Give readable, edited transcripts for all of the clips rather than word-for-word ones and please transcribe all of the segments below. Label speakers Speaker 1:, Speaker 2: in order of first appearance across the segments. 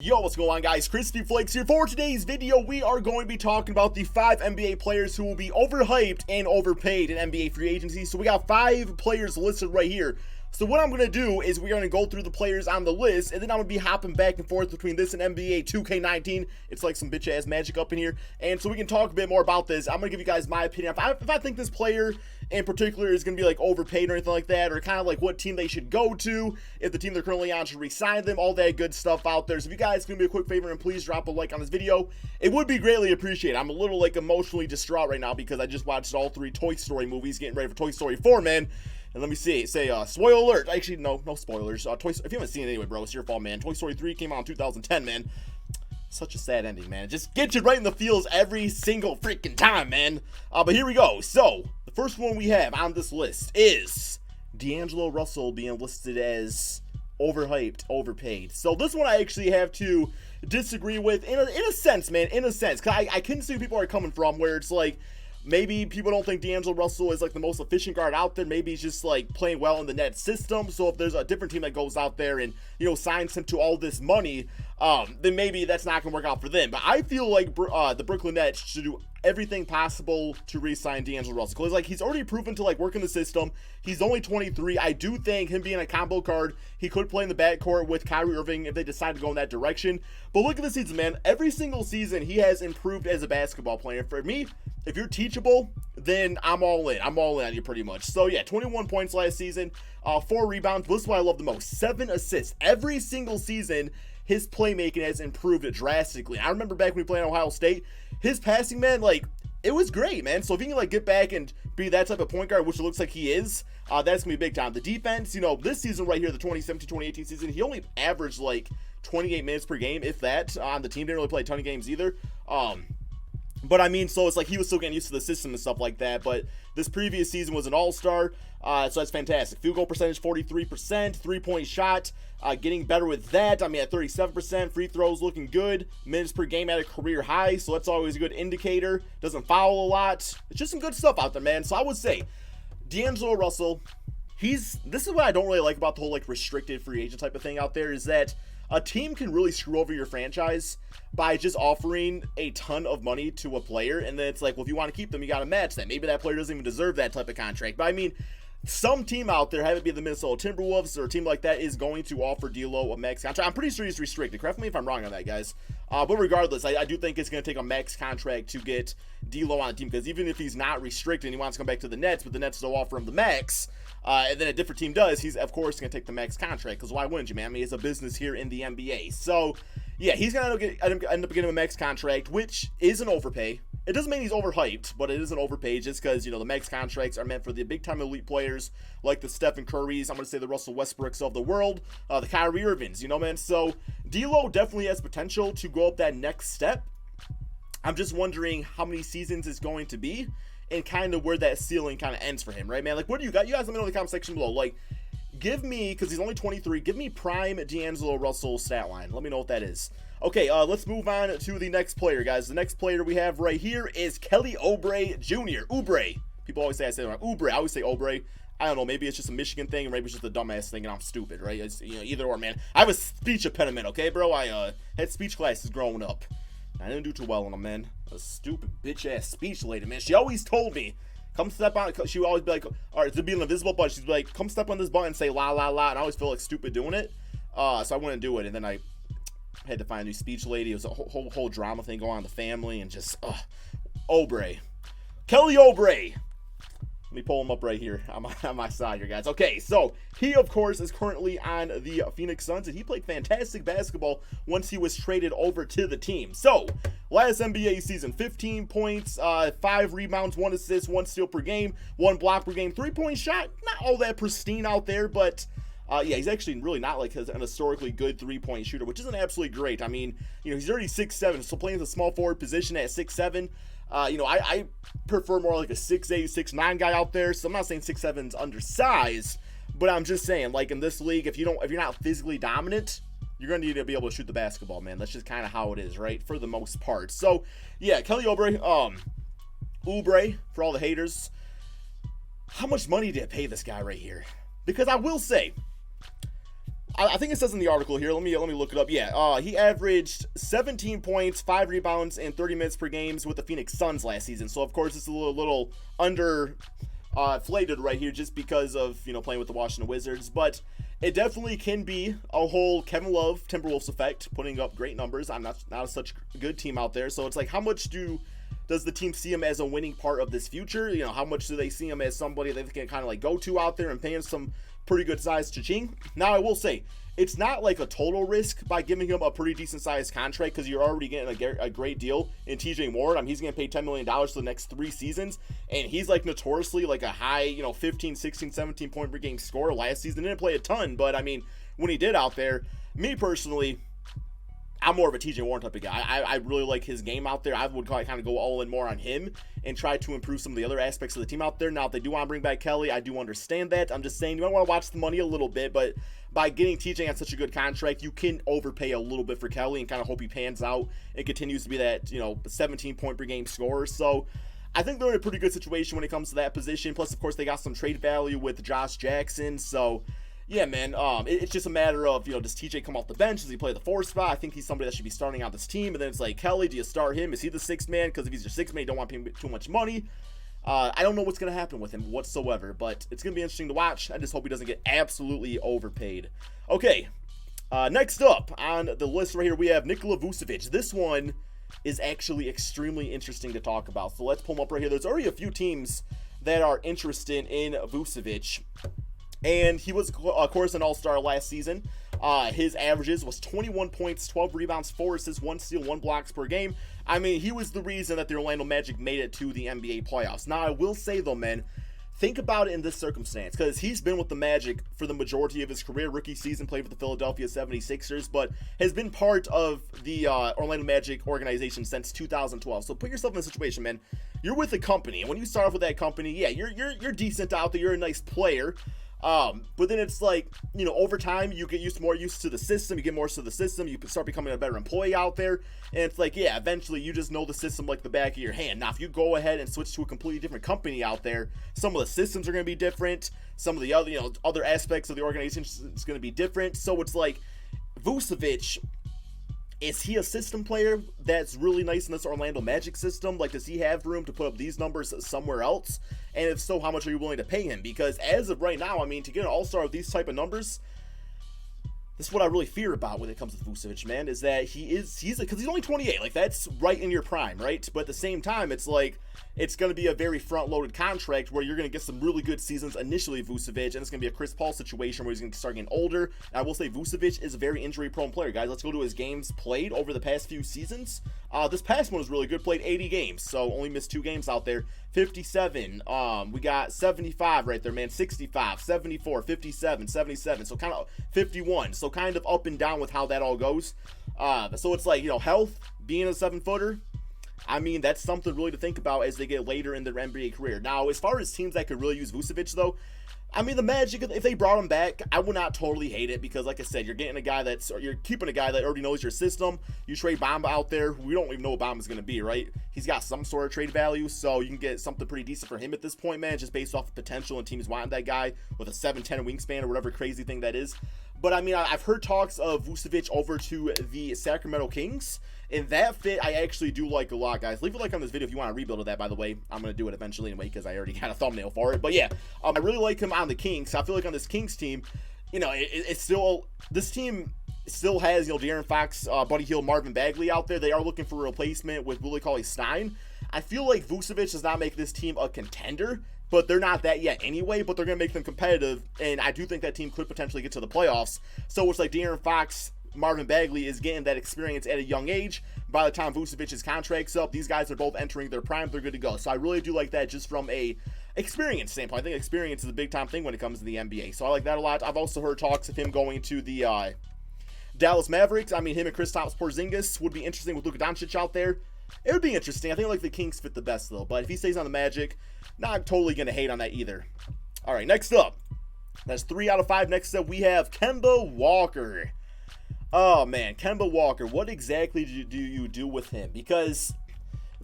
Speaker 1: Yo, what's going on, guys? KrispyFlakes here. For today's video, we are going to be talking about the 5 NBA players who will be overhyped and overpaid in NBA free agency. So we got 5 players listed right here. So what I'm going to do is we're going to go through the players on the list, and then I'm going to be hopping back and forth between this and NBA 2K19. It's like some bitch-ass magic up in here. And so we can talk a bit more about this. I'm going to give you guys my opinion. If I think this player in particular is going to be like overpaid or anything like that, or kind of like what team they should go to, if the team they're currently on should re-sign them, all that good stuff out there. So if you guys can do me a quick favor and please drop a like on this video, it would be greatly appreciated. I'm a little like emotionally distraught right now because I just watched all 3 Toy Story movies, getting ready for Toy Story 4, man. And let me see, spoiler alert. Actually, no spoilers. If you haven't seen it anyway, bro, it's your fault, man. Toy Story 3 came out in 2010, man. Such a sad ending, man. It just gets you right in the feels every single freaking time, man. But here we go. So, the first one we have on this list is DAngelo Russell being listed as overhyped, overpaid. So, this one I actually have to disagree with in a sense, man. In a sense. Because I can see where people are coming from, where it's like, maybe people don't think DAngelo Russell is like the most efficient guard out there. Maybe he's just like playing well in the net system. So if there's a different team that goes out there and, you know, signs him to all this money, then maybe that's not going to work out for them. But I feel like the Brooklyn Nets should do everything possible to re-sign DAngelo Russell. Because like he's already proven to like work in the system. He's only 23. I do think him being a combo card, he could play in the backcourt with Kyrie Irving if they decide to go in that direction. But look at the season, man. Every single season he has improved as a basketball player. For me, if you're teachable, then I'm all in. I'm all in on you pretty much. So yeah, 21 points last season, 4 rebounds. This is what I love the most. 7 assists. Every single season, his playmaking has improved drastically. I remember back when we played at Ohio State, his passing, man, like, it was great, man. So if he can like get back and be that type of point guard, which it looks like he is, that's gonna be big time. The defense, you know, this season right here, the 2017-2018 season, he only averaged like 28 minutes per game, if that. On the team didn't really play a ton of games either. But I mean, so it's like he was still getting used to the system and stuff like that. But this previous season was an all-star, so that's fantastic. Field goal percentage 43%, 3-point shot getting better with that. I mean, at 37%, free throws looking good. Minutes per game at a career high, so that's always a good indicator. Doesn't foul a lot. It's just some good stuff out there, man. So I would say DAngelo Russell, this is what I don't really like about the whole like restricted free agent type of thing out there, is that a team can really screw over your franchise by just offering a ton of money to a player, and then it's like, well, if you want to keep them, you got to match that. Maybe that player doesn't even deserve that type of contract. But I mean, some team out there, have it be the Minnesota Timberwolves or a team like that, is going to offer D'Lo a max contract. I'm pretty sure he's restricted. Correct me if I'm wrong on that, guys. But regardless, I do think it's going to take a max contract to get D'Lo on the team, because even if he's not restricted and he wants to come back to the Nets, but the Nets don't offer him the max, and then a different team does, he's of course going to take the max contract, because why wouldn't you, man? I mean, it's a business here in the NBA. So yeah, he's going to end up getting a max contract, which is an overpay. It doesn't mean he's overhyped, but it is an overpay just because, you know, the max contracts are meant for the big-time elite players like the Stephen Currys, I'm going to say the Russell Westbrooks of the world, the Kyrie Irvings, you know, man? So D'Lo definitely has potential to go up that next step. I'm just wondering how many seasons it's going to be and kind of where that ceiling kind of ends for him, right, man? Like, what do you got? You guys let me know in the comment section below. Like, give me, because he's only 23, give me prime DAngelo Russell stat line. Let me know what that is. Okay, let's move on to the next player, guys. The next player we have right here is Kelly Oubre Jr. Oubre. People always say I say it wrong. Oubre. I always say Oubre. I don't know. Maybe it's just a Michigan thing, or maybe it's just a dumbass thing, and I'm stupid, right? It's, you know, either or, man. I have a speech impediment, okay, bro? I had speech classes growing up. I didn't do too well in them, man. A stupid bitch-ass speech lady, man. She always told me, come step on it. She would always be like, all right, to be an invisible button, she'd be like, come step on this button and say la, la, la, and I always feel like stupid doing it. So I wouldn't do it, and then I had to find a new speech lady. It was a whole drama thing going on in the family, and just, Oubre. Kelly Oubre. Let me pull him up right here on my side here, guys. Okay, so he, of course, is currently on the Phoenix Suns, and he played fantastic basketball once he was traded over to the team. So, last NBA season, 15 points, 5 rebounds, 1 assist, 1 steal per game, 1 block per game, 3-point shot. Not all that pristine out there, but yeah, he's actually really not like an historically good 3-point shooter, which isn't absolutely great. I mean, you know, he's already 6'7", so playing the small forward position at 6'7", you know, I prefer more like a 6'8", 6'9" guy out there. So I'm not saying 6'7" is undersized, but I'm just saying, like, in this league, if you're not physically dominant, you're gonna need to be able to shoot the basketball, man. That's just kind of how it is, right? For the most part. So yeah, Kelly Oubre, Oubre, for all the haters. How much money did it pay this guy right here? Because I will say, I think it says in the article here. Let me look it up. Yeah, he averaged 17 points, 5 rebounds, and 30 minutes per game with the Phoenix Suns last season. So of course it's a little under inflated right here just because of playing with the Washington Wizards, but it definitely can be a whole Kevin Love Timberwolves effect, putting up great numbers. I'm not such a good team out there, so it's like, how much does the team see him as a winning part of this future? How much do they see him as somebody that they can kind of like go to out there and pay him some pretty good size cha-ching? Now, I will say, it's not like a total risk by giving him a pretty decent sized contract, because you're already getting a great deal in TJ Ward. I mean, he's going to pay $10 million for the next 3 seasons, and he's like notoriously like a high, 15, 16, 17 point per game scorer. Last season didn't play a ton, but I mean, when he did out there, me personally, I'm more of a TJ Warren type of guy. I really like his game out there. I would kind of go all in more on him and try to improve some of the other aspects of the team out there. Now, if they do want to bring back Kelly, I do understand that. I'm just saying, you might want to watch the money a little bit, but by getting TJ on such a good contract, you can overpay a little bit for Kelly and kind of hope he pans out and continues to be that 17 point per game scorer. So I think they're in a pretty good situation when it comes to that position. Plus, of course, they got some trade value with Josh Jackson. So yeah, man, it's just a matter of, does TJ come off the bench? Does he play the 4 spot? I think he's somebody that should be starting out this team. And then it's like, Kelly, do you start him? Is he the 6th man? Because if he's your 6th man, you don't want to pay him too much money. I don't know what's going to happen with him whatsoever, but it's going to be interesting to watch. I just hope he doesn't get absolutely overpaid. Okay, next up on the list right here, we have Nikola Vucevic. This one is actually extremely interesting to talk about. So let's pull him up right here. There's already a few teams that are interested in Vucevic. And he was, of course, an all-star last season. His averages was 21 points, 12 rebounds, 4 assists, 1 steal, 1 blocks per game. I mean, he was the reason that the Orlando Magic made it to the NBA playoffs. Now, I will say, though, man, think about it in this circumstance, because he's been with the Magic for the majority of his career. Rookie season, played for the Philadelphia 76ers, but has been part of the Orlando Magic organization since 2012. So put yourself in a situation, man. You're with a company, and when you start off with that company, yeah, you're decent out there. You're a nice player. But then it's like, over time, you get more used to the system, you get more used to the system, you start becoming a better employee out there, and it's like, yeah, eventually you just know the system like the back of your hand. Now, if you go ahead and switch to a completely different company out there, some of the systems are going to be different, some of the other, other aspects of the organization is going to be different. So it's like, Vucevic, is he a system player that's really nice in this Orlando Magic system? Like, does he have room to put up these numbers somewhere else? And if so, how much are you willing to pay him? Because as of right now, I mean, to get an all-star with these type of numbers, this is what I really fear about when it comes to Vucevic, man, is that because he's only 28. Like, that's right in your prime, right? But at the same time, it's like, it's going to be a very front-loaded contract where you're going to get some really good seasons initially, Vucevic, and it's going to be a Chris Paul situation where he's going to start getting older. And I will say Vucevic is a very injury-prone player, guys. Let's go to his games played over the past few seasons. This past one was really good. Played 80 games, so only missed 2 games out there. 57. We got 75 right there, man. 65, 74, 57, 77. So kind of 51. So kind of up and down with how that all goes. So it's like, health, being a 7-footer, I mean, that's something really to think about as they get later in their NBA career. Now, as far as teams that could really use Vucevic, though, I mean, the Magic, if they brought him back, I would not totally hate it, because like I said, you're keeping a guy that already knows your system. You trade Bamba out there. We don't even know what Bamba's going to be, right? He's got some sort of trade value, so you can get something pretty decent for him at this point, man, just based off the potential and teams wanting that guy with a 7'10" wingspan or whatever crazy thing that is. But I mean, I've heard talks of Vucevic over to the Sacramento Kings. And that fit, I actually do like a lot, guys. Leave a like on this video if you want a rebuild of that, by the way. I'm going to do it eventually anyway, because I already got a thumbnail for it. But yeah, I really like him on the Kings. I feel like on this Kings team, it's still, this team still has, De'Aaron Fox, Buddy Hield, Marvin Bagley out there. They are looking for a replacement with Willie Cauley-Stein. I feel like Vucevic does not make this team a contender, but they're not that yet anyway, but they're going to make them competitive, and I do think that team could potentially get to the playoffs. So it's like De'Aaron Fox, Marvin Bagley is getting that experience at a young age. By the time Vucevic's contract's up, these guys are both entering their prime. They're good to go. So I really do like that just from a experience standpoint. I think experience is a big time thing when it comes to the NBA. So I like that a lot. I've also heard talks of him going to the Dallas Mavericks. I mean, him and Kristaps Porzingis would be interesting with Luka Doncic out there. It would be interesting. I think like the Kings fit the best though. But if he stays on the Magic, not totally going to hate on that either. All right, next up. That's 3 out of 5. Next up, we have Kemba Walker. Oh, man, Kemba Walker, what exactly do you do with him? Because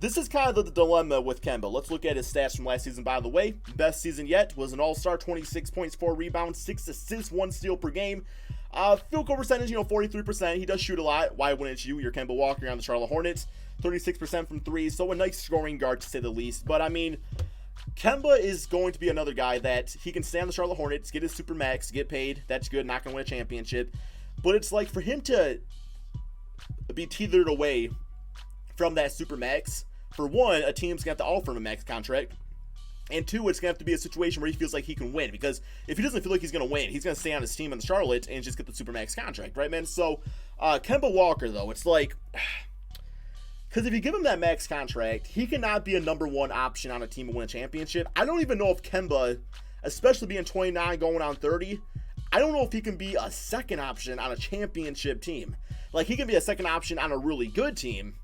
Speaker 1: this is kind of the dilemma with Kemba. Let's look at his stats from last season, by the way. Best season yet was an all-star, 26 points, 4 rebounds, 6 assists, 1 steal per game. Field goal percentage, 43%. He does shoot a lot. Why wouldn't you? You're Kemba Walker on the Charlotte Hornets. 36% from three, so a nice scoring guard to say the least. But I mean, Kemba is going to be another guy that he can stay on the Charlotte Hornets, get his super max, get paid. That's good. Not going to win a championship. But it's like for him to be tethered away from that super max, for one, a team's going to have to offer him a max contract. And two, it's going to have to be a situation where he feels like he can win. Because if he doesn't feel like he's going to win, he's going to stay on his team in the Charlotte and just get the Supermax contract, right, man? So, Kemba Walker, though, it's like, because if you give him that max contract, he cannot be a number one option on a team to win a championship. I don't even know if Kemba, especially being 29 going on 30, I don't know if he can be a second option on a championship team. Like, he can be a second option on a really good team.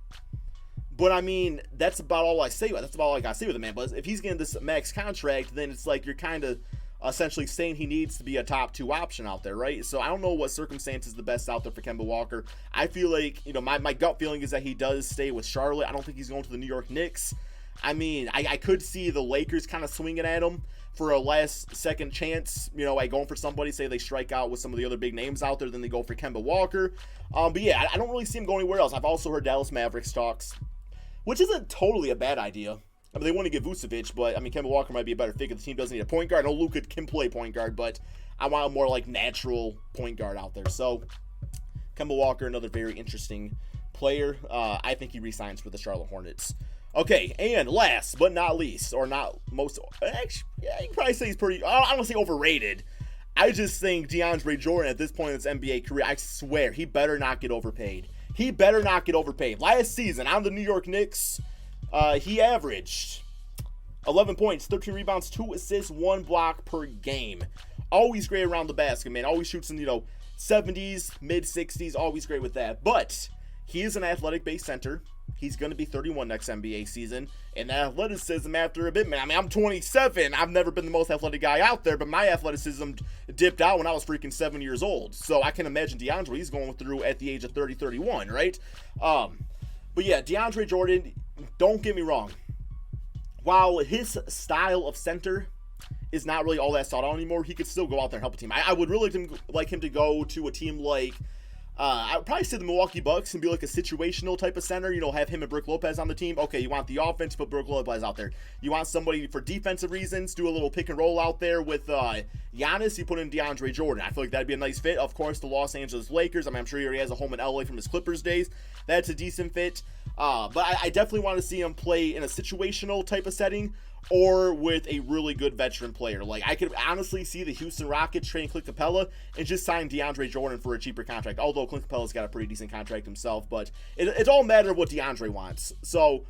Speaker 1: But, I mean, that's about all I say. That's about all I got to say with the man. But if he's getting this max contract, then it's like you're kind of essentially saying he needs to be a top two option out there, right? So I don't know what circumstance is the best out there for Kemba Walker. I feel like, my gut feeling is that he does stay with Charlotte. I don't think he's going to the New York Knicks. I mean, I could see the Lakers kind of swinging at him for a last second chance, like going for somebody, say they strike out with some of the other big names out there, then they go for Kemba Walker. But yeah, I don't really see him going anywhere else. I've also heard Dallas Mavericks talks, which isn't totally a bad idea. I mean, they want to get Vucevic, but, I mean, Kemba Walker might be a better fit because the team doesn't need a point guard. I know Luka can play point guard, but I want a more, like, natural point guard out there. So, Kemba Walker, another very interesting player. I think he re-signs for the Charlotte Hornets. Okay, and last but not least, or not most, actually, yeah, you can probably say he's pretty, I don't want to say overrated. I just think DeAndre Jordan at this point in his NBA career, I swear, he better not get overpaid. He better not get overpaid. Last season, on the New York Knicks, he averaged 11 points, 13 rebounds, 2 assists, 1 block per game. Always great around the basket, man. Always shoots in, 70s, mid-60s. Always great with that. But he is an athletic-based center. He's going to be 31 next NBA season. And that athleticism after a bit, man. I mean, I'm 27. I've never been the most athletic guy out there, but my athleticism dipped out when I was freaking 7 years old. So I can imagine DeAndre, he's going through at the age of 30, 31, right? But yeah, DeAndre Jordan, don't get me wrong. While his style of center is not really all that sought out anymore, he could still go out there and help a team. I would really like him to go to a team like, I would probably say the Milwaukee Bucks and be like a situational type of center, have him and Brook Lopez on the team. Okay, you want the offense, put Brook Lopez out there. You want somebody for defensive reasons, do a little pick and roll out there with Giannis, you put in DeAndre Jordan. I feel like that'd be a nice fit. Of course, the Los Angeles Lakers, I'm sure he already has a home in LA from his Clippers days. That's a decent fit. But I definitely want to see him play in a situational type of setting or with a really good veteran player. Like, I could honestly see the Houston Rockets trading Clint Capella and just sign DeAndre Jordan for a cheaper contract. Although Clint Capella's got a pretty decent contract himself, but it's all a matter of what DeAndre wants. So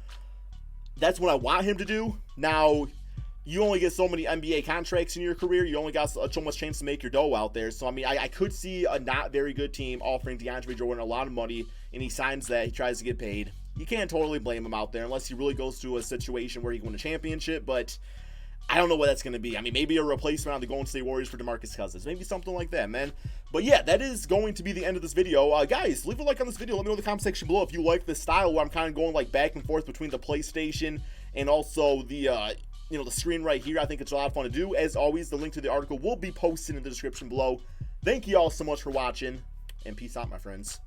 Speaker 1: that's what I want him to do. Now, you only get so many NBA contracts in your career. You only got so much chance to make your dough out there. So, I mean, I could see a not very good team offering DeAndre Jordan a lot of money, and he signs that. He tries to get paid. You can't totally blame him out there unless he really goes to a situation where he can win a championship, but I don't know what that's going to be. I mean, maybe a replacement on the Golden State Warriors for DeMarcus Cousins. Maybe something like that, man. But yeah, that is going to be the end of this video. Guys, leave a like on this video. Let me know in the comment section below if you like this style where I'm kind of going like back and forth between the PlayStation and also the, the screen right here. I think it's a lot of fun to do. As always, the link to the article will be posted in the description below. Thank you all so much for watching, and peace out, my friends.